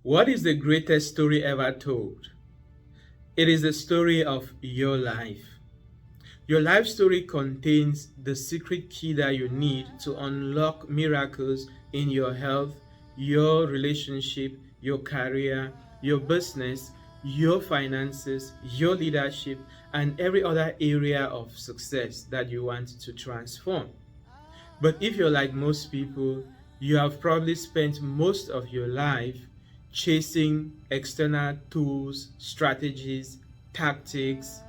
What is the greatest story ever told? It is the story of your life. Your life story contains the secret key that you need to unlock miracles in your health, your relationship, your career, your business, your finances, your leadership, and every other area of success that you want to transform. But if you're like most people, you have probably spent most of your life chasing external tools, strategies, tactics,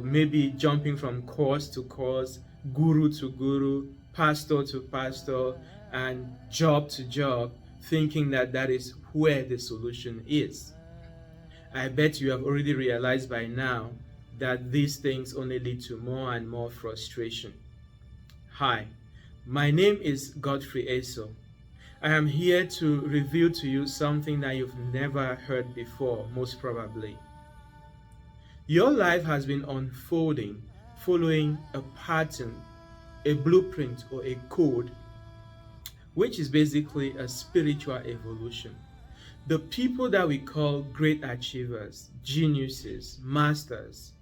maybe jumping from course to course, guru to guru, pastor to pastor, and job to job, thinking that that is where the solution is. I bet you have already realized by now that these things only lead to more and more frustration. Hi, my name is Godfrey Eso. I am here to reveal to you something that you've never heard before, most probably. Your life has been unfolding following a pattern, a blueprint, or a code, which is basically a spiritual evolution. The people that we call great achievers, geniuses, masters,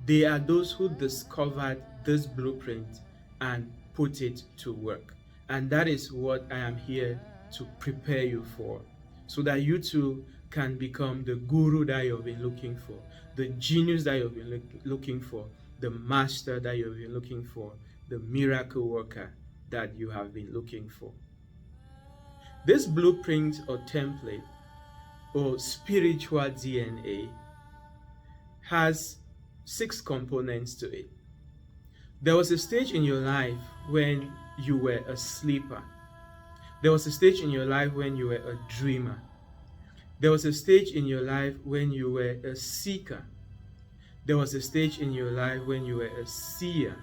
they are those who discovered this blueprint and put it to work. And that is what I am here to prepare you for, so that you too can become the guru that you've been looking for, the genius that you've been looking for, the master that you've been looking for, the miracle worker that you have been looking for. This blueprint or template or spiritual DNA has 6 components to it. There was a stage in your life when you were a sleeper. There was a stage in your life when you were a dreamer. There was a stage in your life when you were a seeker. There was a stage in your life when you were a seer.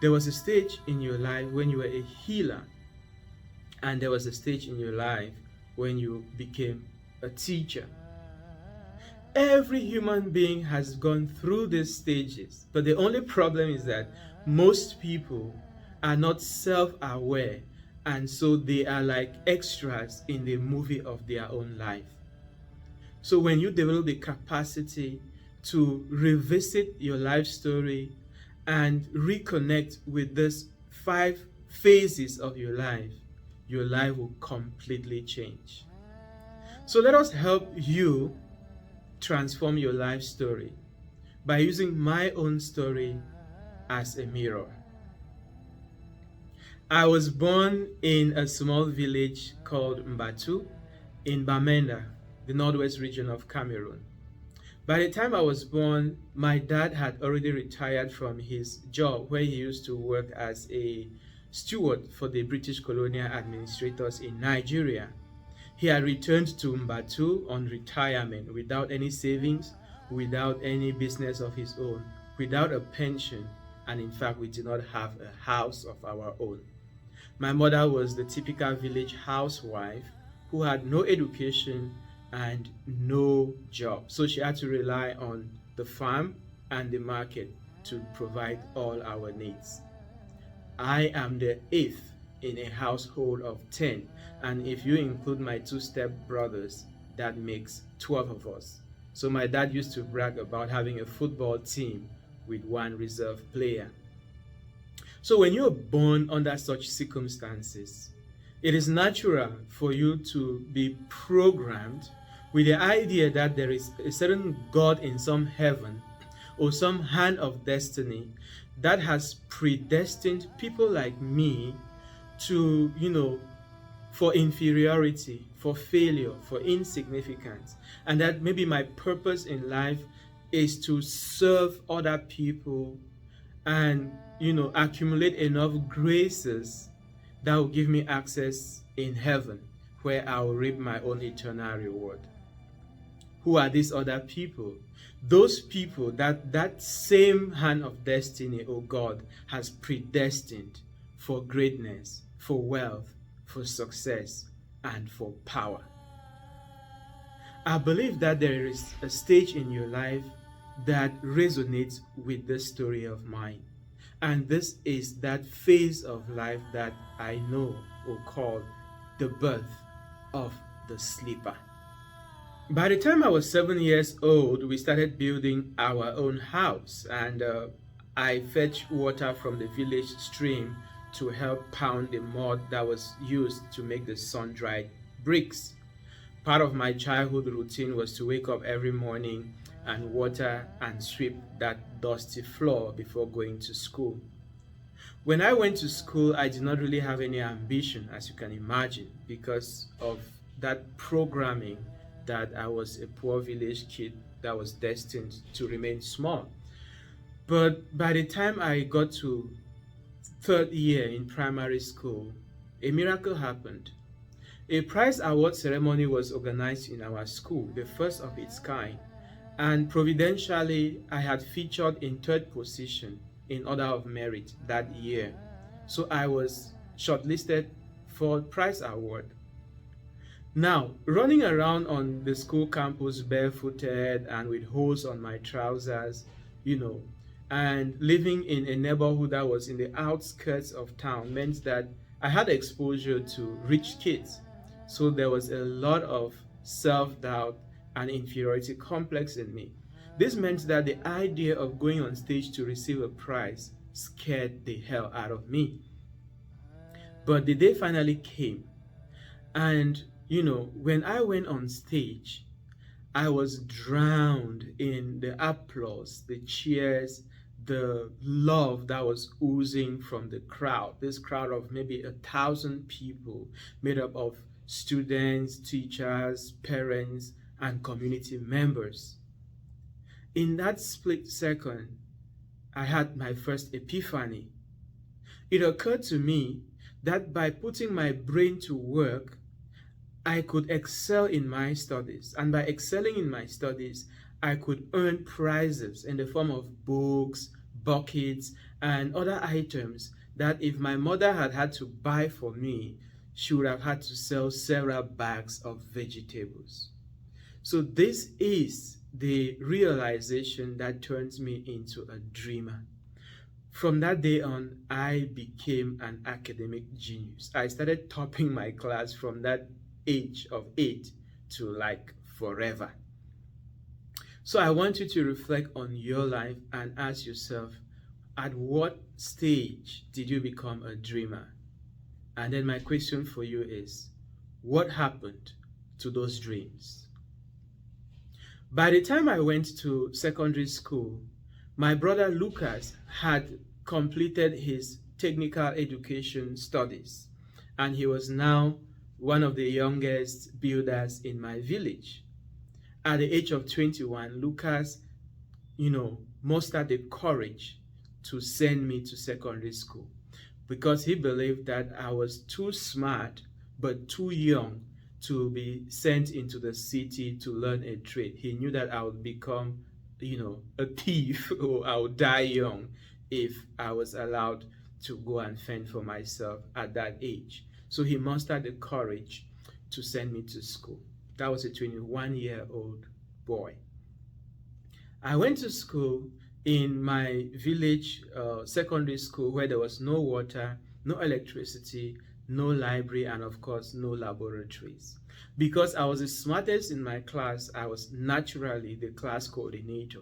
There was a stage in your life when you were a healer. And there was a stage in your life when you became a teacher. Every human being has gone through these stages, but the only problem is that most people are not self-aware, and so they are like extras in the movie of their own life. So when you develop the capacity to revisit your life story and reconnect with these 5 phases of your life will completely change. So let us help you transform your life story by using my own story as a mirror. I was born in a small village called Mbatu in Bamenda, the northwest region of Cameroon. By the time I was born, my dad had already retired from his job where he used to work as a steward for the British colonial administrators in Nigeria. He had returned to Mbatu on retirement without any savings, without any business of his own, without a pension, and in fact, we did not have a house of our own. My mother was the typical village housewife who had no education and no job. So she had to rely on the farm and the market to provide all our needs. I am the 8th in a household of 10, and if you include my 2 step-brothers, that makes 12 of us. So my dad used to brag about having a football team with 1 reserve player. So when you're born under such circumstances, it is natural for you to be programmed with the idea that there is a certain God in some heaven or some hand of destiny that has predestined people like me to, for inferiority, for failure, for insignificance, and that maybe my purpose in life is to serve other people and, accumulate enough graces that will give me access in heaven where I will reap my own eternal reward. Who are these other people? Those people that same hand of destiny, oh God, has predestined for greatness, for wealth, for success, and for power. I believe that there is a stage in your life that resonates with this story of mine. And this is that phase of life that I know or call the birth of the sleeper. By the time I was 7 years old, we started building our own house, and I fetched water from the village stream to help pound the mud that was used to make the sun-dried bricks. Part of my childhood routine was to wake up every morning and water and sweep that dusty floor before going to school. When I went to school, I did not really have any ambition, as you can imagine, because of that programming that I was a poor village kid that was destined to remain small. But by the time I got to third year in primary school, a miracle happened. A prize award ceremony was organized in our school, the first of its kind, and providentially, I had featured in third position in order of merit that year. So I was shortlisted for prize award. Now, running around on the school campus barefooted and with holes on my trousers, you know, and living in a neighborhood that was in the outskirts of town meant that I had exposure to rich kids. So there was a lot of self doubt and inferiority complex in me. This meant that the idea of going on stage to receive a prize scared the hell out of me. But the day finally came, and when I went on stage, I was drowned in the applause, the cheers, the love that was oozing from the crowd. This crowd of maybe 1,000 people made up of students, teachers, parents, and community members. In that split second, I had my first epiphany. It occurred to me that by putting my brain to work, I could excel in my studies. And by excelling in my studies, I could earn prizes in the form of books, buckets, and other items that if my mother had had to buy for me, she would have had to sell several bags of vegetables. So this is the realization that turns me into a dreamer. From that day on, I became an academic genius. I started topping my class from that age of 8 to like forever. So I want you to reflect on your life and ask yourself, at what stage did you become a dreamer? And then my question for you is, what happened to those dreams? By the time I went to secondary school, my brother Lucas had completed his technical education studies, and he was now one of the youngest builders in my village. At the age of 21, Lucas, mustered the courage to send me to secondary school because he believed that I was too smart but too young to be sent into the city to learn a trade. He knew that I would become, a thief or I would die young if I was allowed to go and fend for myself at that age. So he mustered the courage to send me to school. That was a 21-year-old boy. I went to school in my village secondary school where there was no water, no electricity, no library, and of course, no laboratories. Because I was the smartest in my class, I was naturally the class coordinator.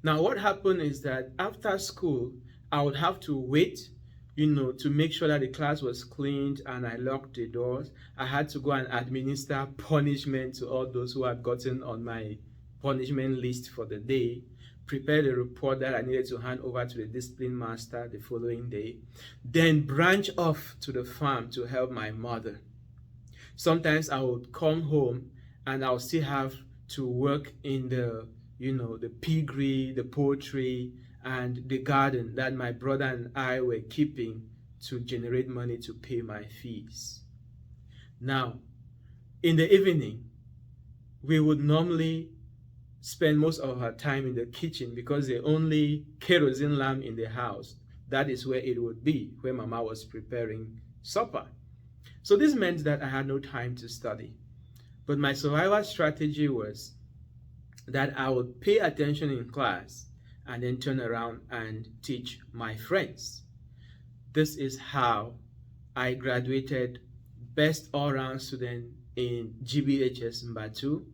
Now, what happened is that after school, I would have to wait, to make sure that the class was cleaned and I locked the doors. I had to go and administer punishment to all those who had gotten on my punishment list for the day, prepare the report that I needed to hand over to the discipline master the following day, then branch off to the farm to help my mother. Sometimes I would come home and I'll still have to work in the piggery, the poultry, and the garden that my brother and I were keeping to generate money to pay my fees. Now, in the evening, we would normally spend most of our time in the kitchen because the only kerosene lamp in the house, that is where it would be, where Mama was preparing supper. So this meant that I had no time to study. But my survival strategy was that I would pay attention in class and then turn around and teach my friends. This is how I graduated best all-round student in GBHS Mbatu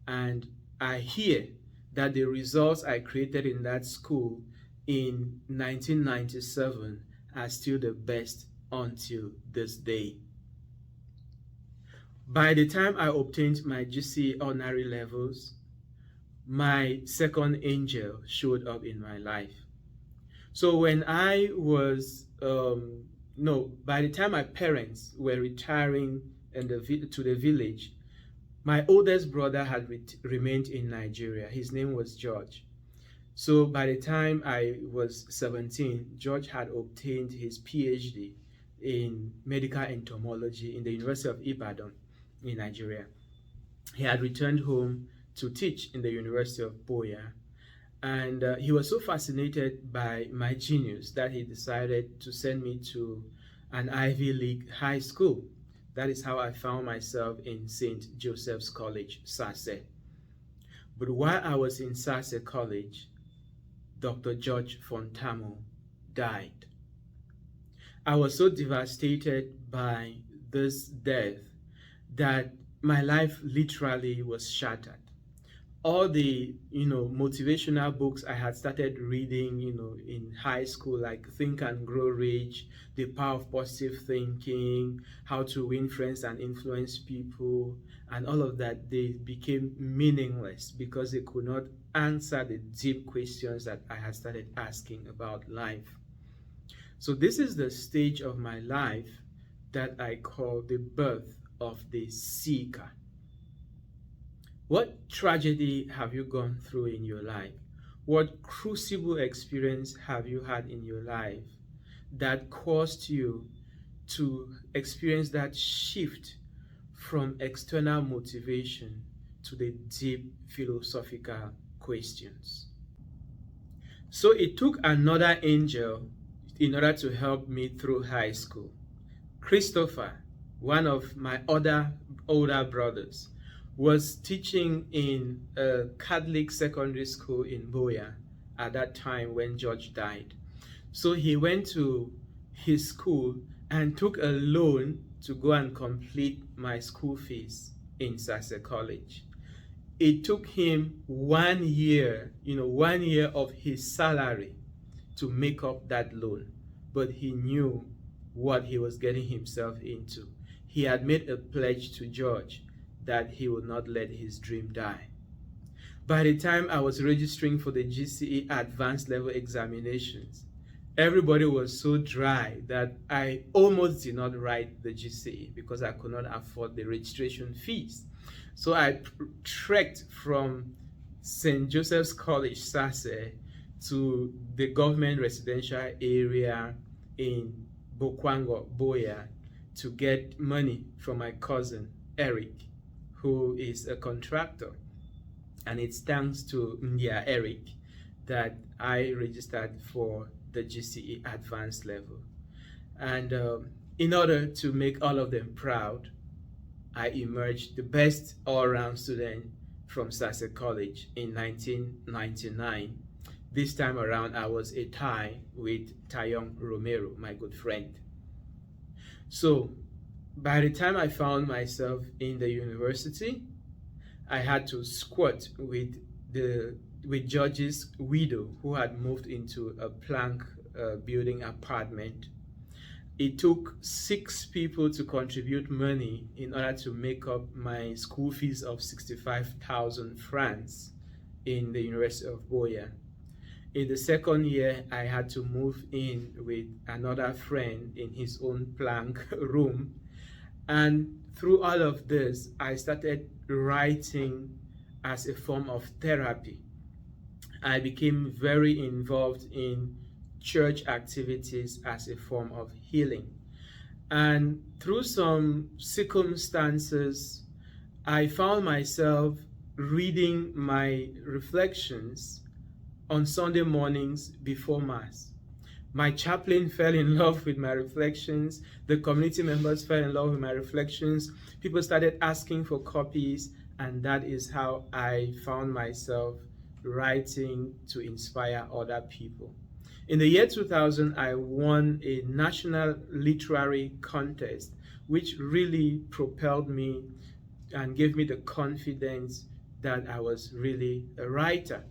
And I hear that the results I created in that school in 1997 are still the best until this day. By the time I obtained my GCE ordinary levels, my second angel showed up in my life. So when I was, no, by the time my parents were retiring to the village, my oldest brother had remained in Nigeria. His name was George. So by the time I was 17, George had obtained his PhD in medical entomology in the University of Ibadan in Nigeria. He had returned home to teach in the University of Boya, and he was so fascinated by my genius that he decided to send me to an Ivy League high school. That is how I found myself in St. Joseph's College, Sase. But while I was in Sase College, Dr. George Fontamo died. I was so devastated by this death that my life literally was shattered. All the motivational books I had started reading in high school, like Think and Grow Rich, The Power of Positive Thinking, How to Win Friends and Influence People, and all of that, they became meaningless because they could not answer the deep questions that I had started asking about life. So this is the stage of my life that I call the birth of the seeker. What tragedy have you gone through in your life? What crucible experience have you had in your life that caused you to experience that shift from external motivation to the deep philosophical questions? So it took another angel in order to help me through high school. Christopher, one of my other older brothers, was teaching in a Catholic secondary school in Boya at that time when George died. So he went to his school and took a loan to go and complete my school fees in Sase College. It took him 1 year, 1 year of his salary to make up that loan, but he knew what he was getting himself into. He had made a pledge to George that he would not let his dream die. By the time I was registering for the GCE advanced level examinations, everybody was so dry that I almost did not write the GCE because I could not afford the registration fees. So I trekked from St. Joseph's College, Sase, to the government residential area in Bokwango, Boya, to get money from my cousin, Eric, who is a contractor. And it's thanks to Eric that I registered for the GCE advanced level. And in order to make all of them proud, I emerged the best all-round student from Sase College in 1999. This time around, I was a tie with Tayong Romero, my good friend. So by the time I found myself in the university, I had to squat with George's widow, who had moved into a plank building apartment. It took 6 people to contribute money in order to make up my school fees of 65,000 francs in the University of Boya. In the second year, I had to move in with another friend in his own plank room. And through all of this, I started writing as a form of therapy. I became very involved in church activities as a form of healing. And through some circumstances, I found myself reading my reflections on Sunday mornings before Mass. My chaplain fell in love with my reflections. The community members fell in love with my reflections. People started asking for copies, and that is how I found myself writing to inspire other people. In the year 2000, I won a national literary contest, which really propelled me and gave me the confidence that I was really a writer.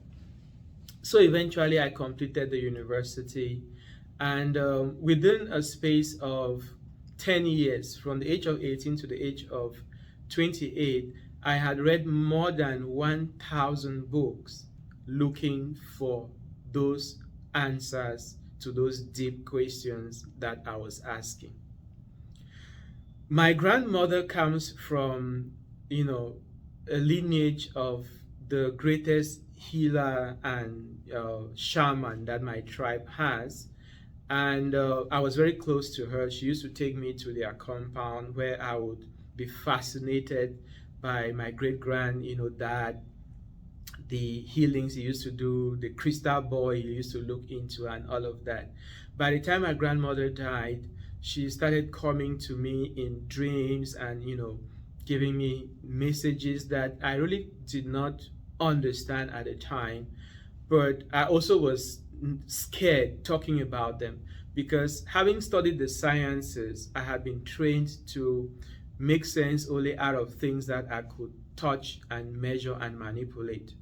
So eventually I completed the university, and within a space of 10 years, from the age of 18 to the age of 28, I had read more than 1,000 books looking for those answers to those deep questions that I was asking. My grandmother comes from, a lineage of the greatest healer and shaman that my tribe has. And I was very close to her. She used to take me to their compound where I would be fascinated by my great grand, dad, the healings he used to do, the crystal ball he used to look into, and all of that. By the time my grandmother died, she started coming to me in dreams and, giving me messages that I really did not understand at the time. But I also was scared talking about them because, having studied the sciences, I had been trained to make sense only out of things that I could touch and measure and manipulate.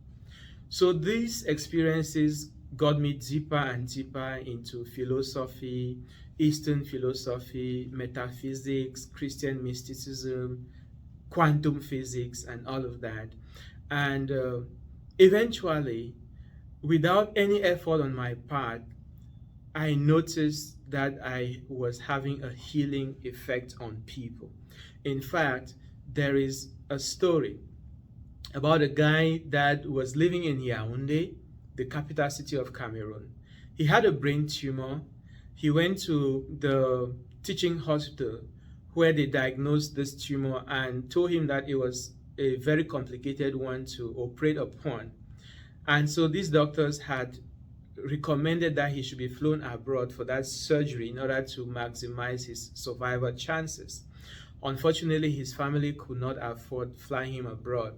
So these experiences got me deeper and deeper into philosophy, Eastern philosophy, metaphysics, Christian mysticism, quantum physics, and all of that. And eventually, without any effort on my part, I noticed that I was having a healing effect on people. In fact, there is a story about a guy that was living in Yaoundé, the capital city of Cameroon. He had a brain tumor. He went to the teaching hospital where they diagnosed this tumor and told him that it was a very complicated one to operate upon. And so these doctors had recommended that he should be flown abroad for that surgery in order to maximize his survival chances. Unfortunately, his family could not afford flying him abroad.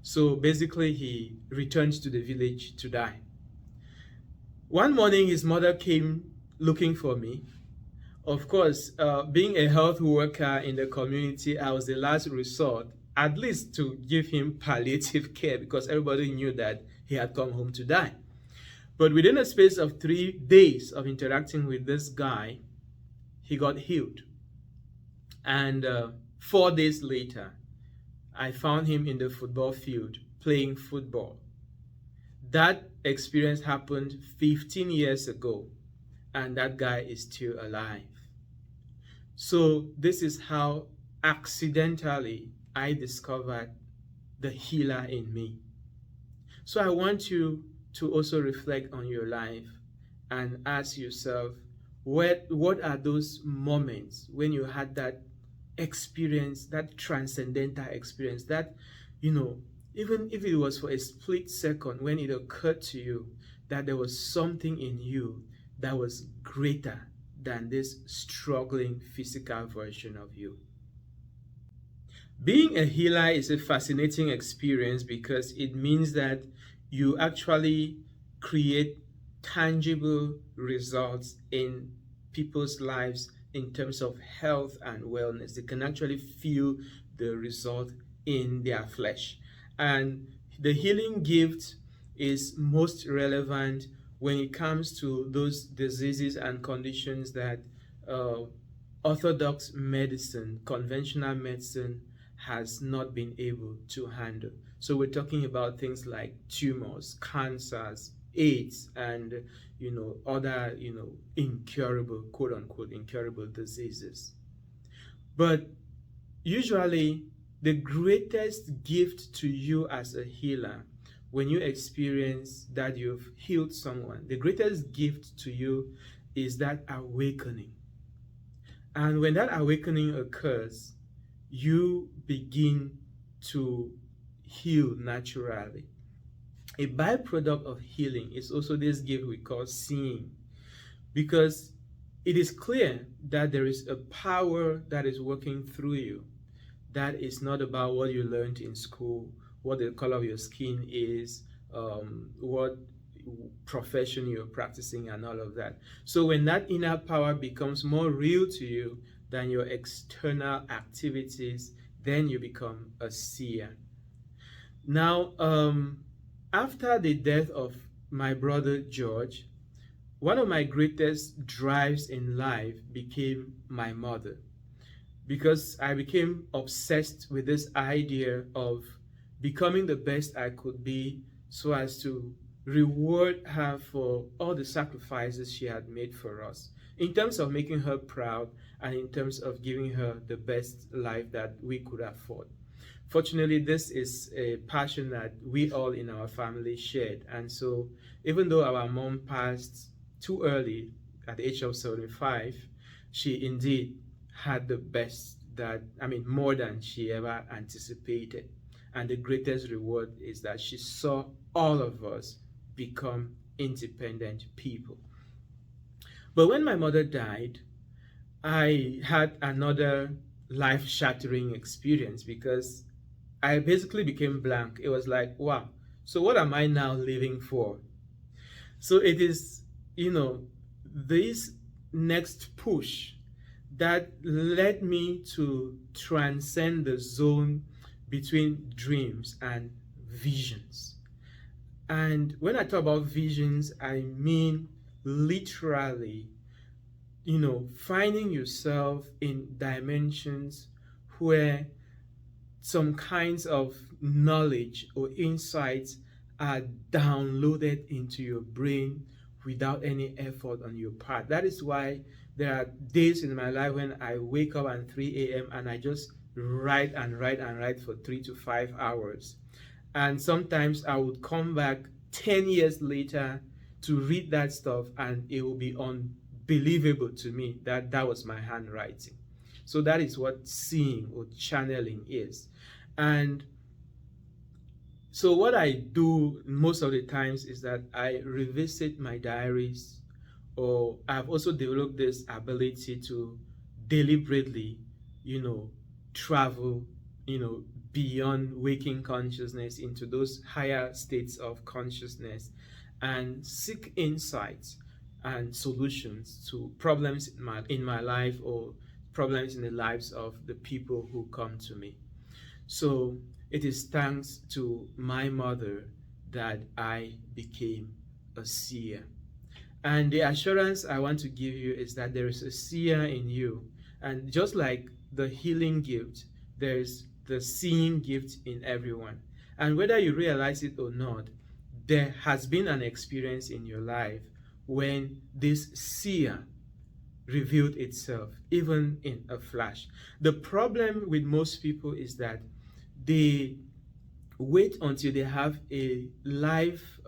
So basically, he returned to the village to die. One morning, his mother came looking for me. Of course, being a health worker in the community, I was the last resort, at least to give him palliative care, because everybody knew that he had come home to die. But within a space of 3 days of interacting with this guy, he got healed. And 4 days later, I found him in the football field playing football. That experience happened 15 years ago, and that guy is still alive. So this is how accidentally I discovered the healer in me. So I want you to also reflect on your life and ask yourself, what are those moments when you had that experience, that transcendental experience, that, even if it was for a split second, when it occurred to you that there was something in you that was greater than this struggling physical version of you. Being a healer is a fascinating experience because it means that you actually create tangible results in people's lives in terms of health and wellness. They can actually feel the result in their flesh. And the healing gift is most relevant when it comes to those diseases and conditions that orthodox medicine, conventional medicine, has not been able to handle. So we're talking about things like tumors, cancers, AIDS, and other incurable, quote unquote, incurable diseases. But usually the greatest gift to you as a healer, when you experience that you've healed someone, the greatest gift to you is that awakening. And when that awakening occurs, you begin to heal naturally. A byproduct of healing is also this gift we call seeing, because it is clear that there is a power that is working through you. That is not about what you learned in school, what the color of your skin is, what profession you're practicing, and all of that. So when that inner power becomes more real to you than your external activities, then you become a seer. Now, after the death of my brother George, one of my greatest drives in life became my mother, because I became obsessed with this idea of becoming the best I could be so as to reward her for all the sacrifices she had made for us, in terms of making her proud and in terms of giving her the best life that we could afford. Fortunately, this is a passion that we all in our family shared. And so, even though our mom passed too early at the age of 75, she indeed had the best that, I mean, more than she ever anticipated. And the greatest reward is that she saw all of us become independent people. But when my mother died, I had another life shattering experience, because I basically became blank. It was like, wow, so what am I now living for? So it is, this next push that led me to transcend the zone between dreams and visions. And when I talk about visions, I mean literally, finding yourself in dimensions where some kinds of knowledge or insights are downloaded into your brain without any effort on your part. That is why there are days in my life when I wake up at 3 a.m. and I just write and write and write for 3 to 5 hours. And sometimes I would come back 10 years later to read that stuff, and it will be unbelievable to me that that was my handwriting. So that is what seeing or channeling is. And so what I do most of the times is that I revisit my diaries, or I've also developed this ability to deliberately, travel, beyond waking consciousness into those higher states of consciousness and seek insights and solutions to problems in my life, or problems in the lives of the people who come to me. So it is thanks to my mother that I became a seer. And the assurance I want to give you is that there is a seer in you. And just like the healing gift, there's the seeing gift in everyone. And whether you realize it or not, there has been an experience in your life when this seer revealed itself, even in a flash. The problem with most people is that they wait until they have a life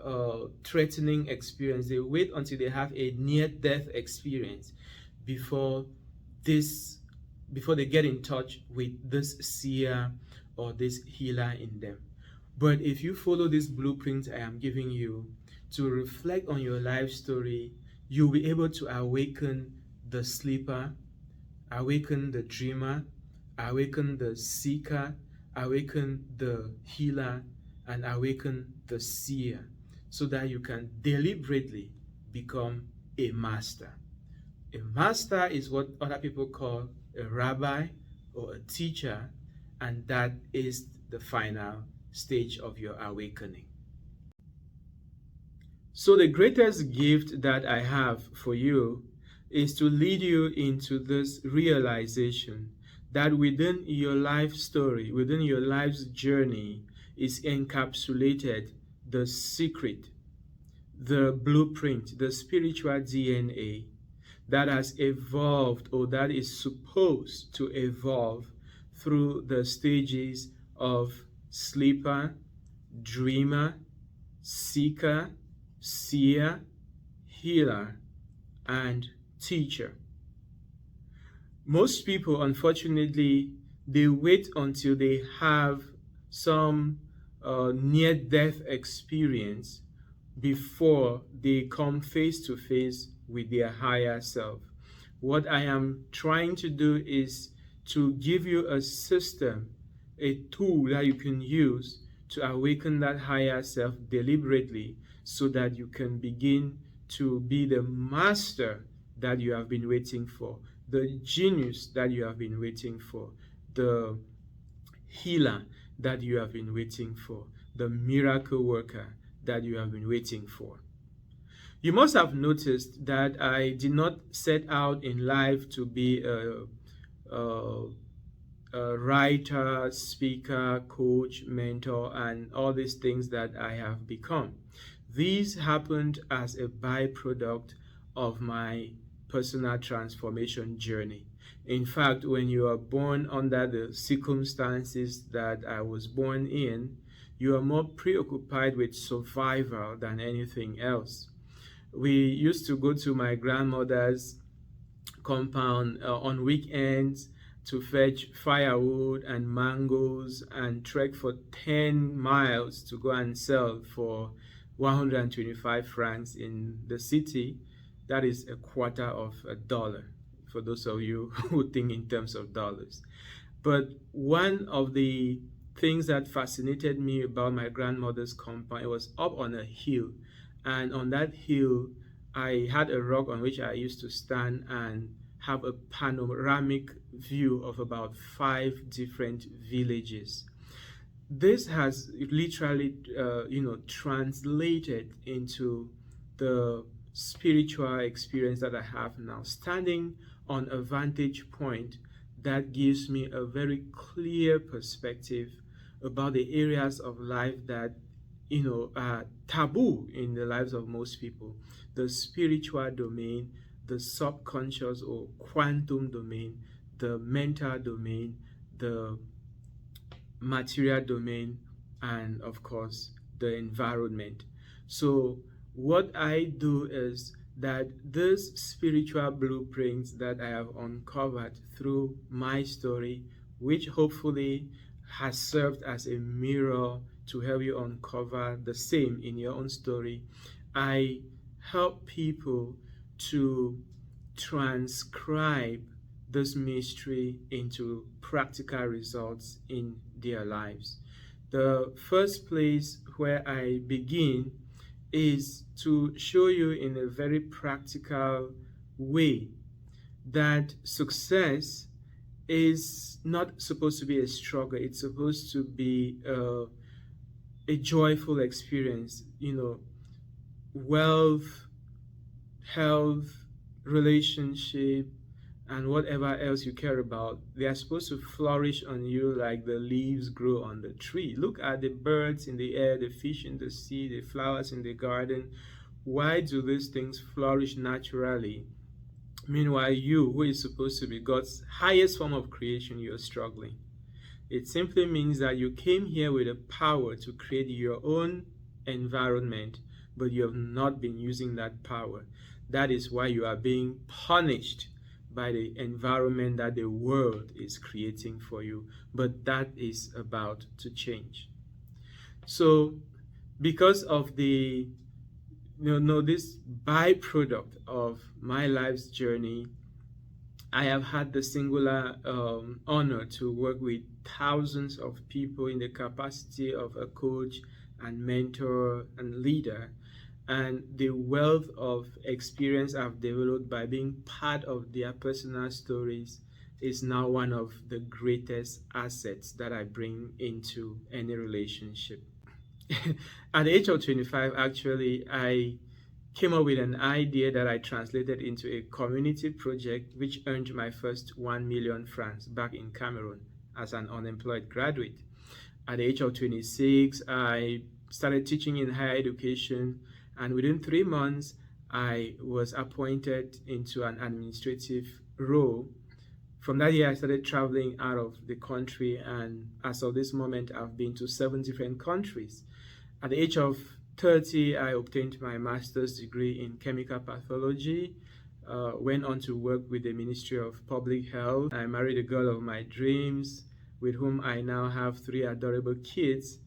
threatening experience. They wait until they have a near death experience before this before they get in touch with this seer or this healer in them. But if you follow this blueprint I am giving you to reflect on your life story, you'll be able to awaken the sleeper, awaken the dreamer, awaken the seeker, awaken the healer, and awaken the seer, so that you can deliberately become a master. A master is what other people call a rabbi or a teacher, and that is the final stage of your awakening. So the greatest gift that I have for you is to lead you into this realization that within your life story, within your life's journey, is encapsulated the secret, the blueprint, the spiritual DNA that has evolved, or that is supposed to evolve through the stages of sleeper, dreamer, seeker, seer, healer, and teacher. Most people, unfortunately, they wait until they have some near-death experience before they come face to face with their higher self. What I am trying to do is to give you a system, a tool that you can use to awaken that higher self deliberately, so that you can begin to be the master that you have been waiting for, the genius that you have been waiting for, the healer that you have been waiting for, the miracle worker that you have been waiting for. You must have noticed that I did not set out in life to be a, a writer, speaker, coach, mentor, and all these things that I have become. These happened as a byproduct of my personal transformation journey. In fact, when you are born under the circumstances that I was born in, you are more preoccupied with survival than anything else. We used to go to my grandmother's compound on weekends to fetch firewood and mangoes and trek for 10 miles to go and sell for 125 francs in the city. That is a quarter of a dollar for those of you who think in terms of dollars. But one of the things that fascinated me about my grandmother's compound, it was up on a hill, and on that hill I had a rock on which I used to stand and have a panoramic view of about 5 different villages. This has literally translated into the spiritual experience that I have now, standing on a vantage point that gives me a very clear perspective about the areas of life that are taboo in the lives of most people: the spiritual domain, the subconscious or quantum domain, the mental domain, the material domain, and of course the environment. So what I do is that these spiritual blueprints that I have uncovered through my story, which hopefully has served as a mirror to help you uncover the same in your own story, I help people to transcribe this mystery into practical results in their lives. The first place where I begin is to show you in a very practical way that success is not supposed to be a struggle. It's supposed to be a joyful experience. Wealth, health, relationship, and whatever else you care about, they are supposed to flourish on you like the leaves grow on the tree. Look at the birds in the air, the fish in the sea, the flowers in the garden. Why do these things flourish naturally? Meanwhile, you, who is supposed to be God's highest form of creation, you're struggling. It simply means that you came here with a power to create your own environment, but you have not been using that power. That is why you are being punished by the environment that the world is creating for you. But that is about to change. So because of the this byproduct of my life's journey, I have had the singular honor to work with thousands of people in the capacity of a coach and mentor and leader. And the wealth of experience I've developed by being part of their personal stories is now one of the greatest assets that I bring into any relationship. At the age of 25, actually, I came up with an idea that I translated into a community project which earned my first 1 million francs back in Cameroon as an unemployed graduate. At the age of 26, I started teaching in higher education, and within 3 months, I was appointed into an administrative role. From that year, I started traveling out of the country, and as of this moment, I've been to 7 different countries. At the age of 30, I obtained my master's degree in chemical pathology, went on to work with the Ministry of Public Health. I married the girl of my dreams, with whom I now have 3 adorable kids,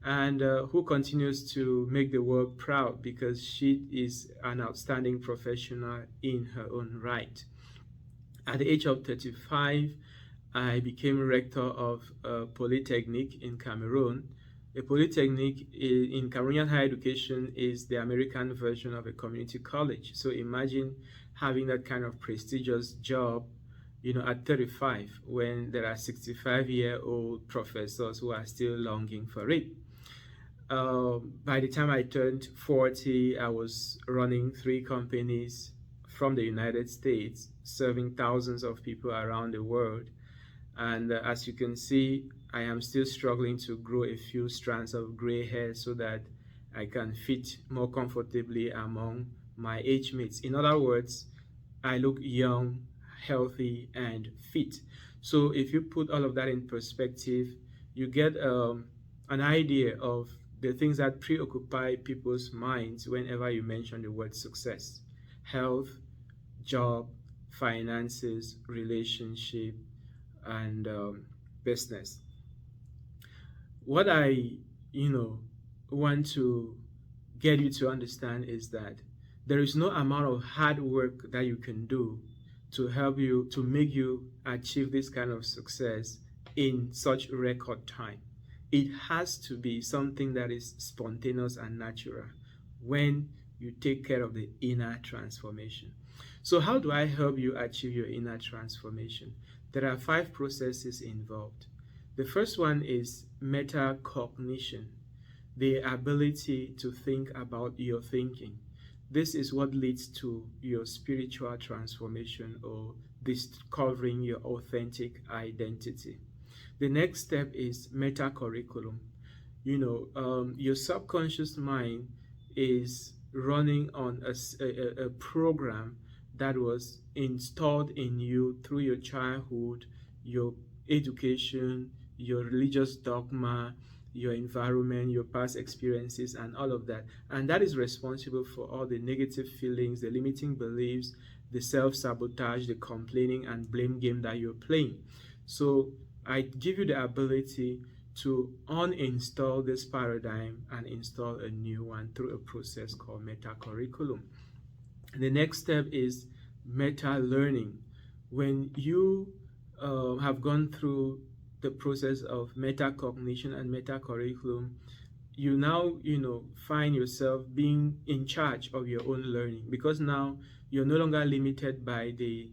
and who continues to make the world proud because she is an outstanding professional in her own right. At the age of 35, I became rector of a polytechnic in Cameroon. A polytechnic in Cameroonian higher education is the American version of a community college. So imagine having that kind of prestigious job, at 35, when there are 65-year-old professors who are still longing for it. By the time I turned 40, I was running 3 companies from the United States, serving thousands of people around the world. And as you can see, I am still struggling to grow a few strands of gray hair so that I can fit more comfortably among my age mates. In other words, I look young, healthy, and fit. So if you put all of that in perspective, you get an idea of the things that preoccupy people's minds whenever you mention the word success: health, job, finances, relationship, and business. What I, you know, want to get you to understand is that there is no amount of hard work that you can do to help you to make you achieve this kind of success in such record time. It has to be something that is spontaneous and natural when you take care of the inner transformation. So, how do I help you achieve your inner transformation? There are 5 processes involved. The first one is metacognition, the ability to think about your thinking. This is what leads to your spiritual transformation or discovering your authentic identity. The next step is metacurriculum. Your subconscious mind is running on a program that was installed in you through your childhood, your education, your religious dogma, your environment, your past experiences, and all of that. And that is responsible for all the negative feelings, the limiting beliefs, the self sabotage, the complaining, and blame game that you're playing. So I give you the ability to uninstall this paradigm and install a new one through a process called metacurriculum. The next step is meta learning. When you have gone through the process of metacognition and metacurriculum, you now find yourself being in charge of your own learning, because now you're no longer limited by the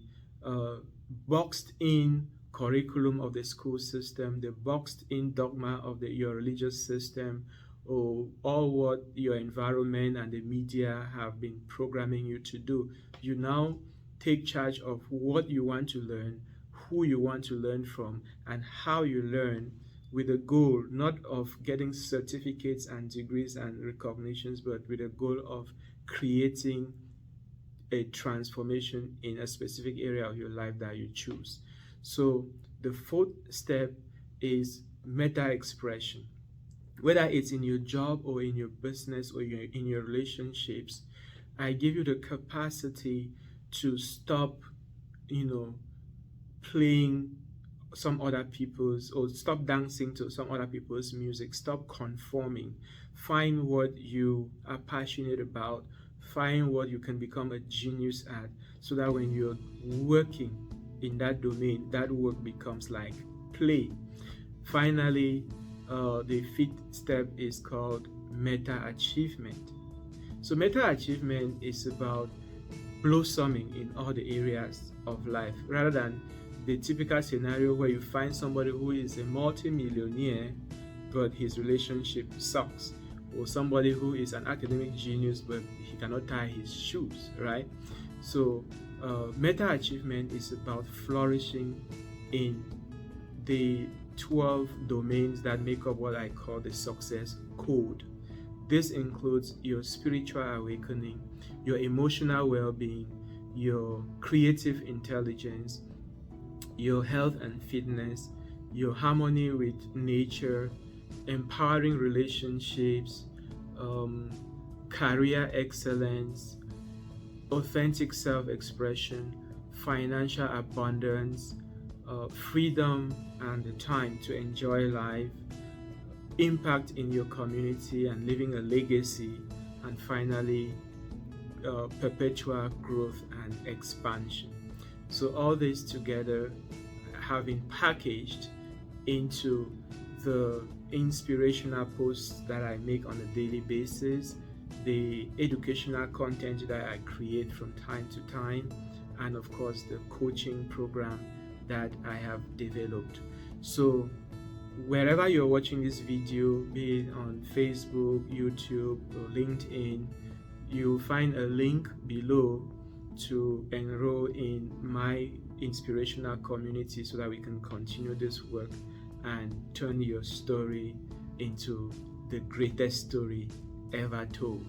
boxed in curriculum of the school system, the boxed in dogma of your religious system, or all what your environment and the media have been programming you to do. You now take charge of what you want to learn, who you want to learn from, and how you learn, with a goal not of getting certificates and degrees and recognitions, but with a goal of creating a transformation in a specific area of your life that you choose. So the fourth step is meta expression. Whether it's in your job or in your business or in your relationships, I give you the capacity to stop, playing some other people's, or stop dancing to some other people's music. Stop conforming. Find what you are passionate about. Find what you can become a genius at, so that when you're working in that domain, that work becomes like play. Finally, the fifth step is called meta achievement. So meta achievement is about blossoming in all the areas of life, rather than the typical scenario where you find somebody who is a multi-millionaire but his relationship sucks, or somebody who is an academic genius but he cannot tie his shoes, right? So meta achievement is about flourishing in the 12 domains that make up what I call the success code. This includes your spiritual awakening, your emotional well-being, your creative intelligence, your health and fitness, your harmony with nature, empowering relationships, career excellence, authentic self-expression, financial abundance, freedom and the time to enjoy life, impact in your community and leaving a legacy, and finally perpetual growth and expansion. So all this together have been packaged into the inspirational posts that I make on a daily basis, the educational content that I create from time to time, and of course the coaching program that I have developed. So Wherever you're watching this video, be it on Facebook, YouTube, or LinkedIn, you'll find a link below to enroll in my inspirational community so that we can continue this work and turn your story into the greatest story ever told.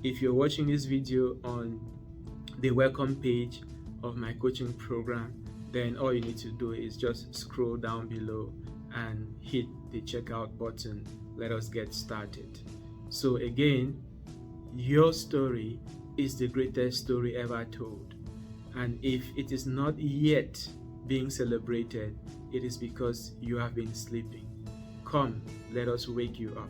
If you're watching this video on the welcome page of my coaching program, then all you need to do is just scroll down below and hit the checkout button. Let us get started. So again, your story is the greatest story ever told. And if it is not yet being celebrated, it is because you have been sleeping. Come, let us wake you up.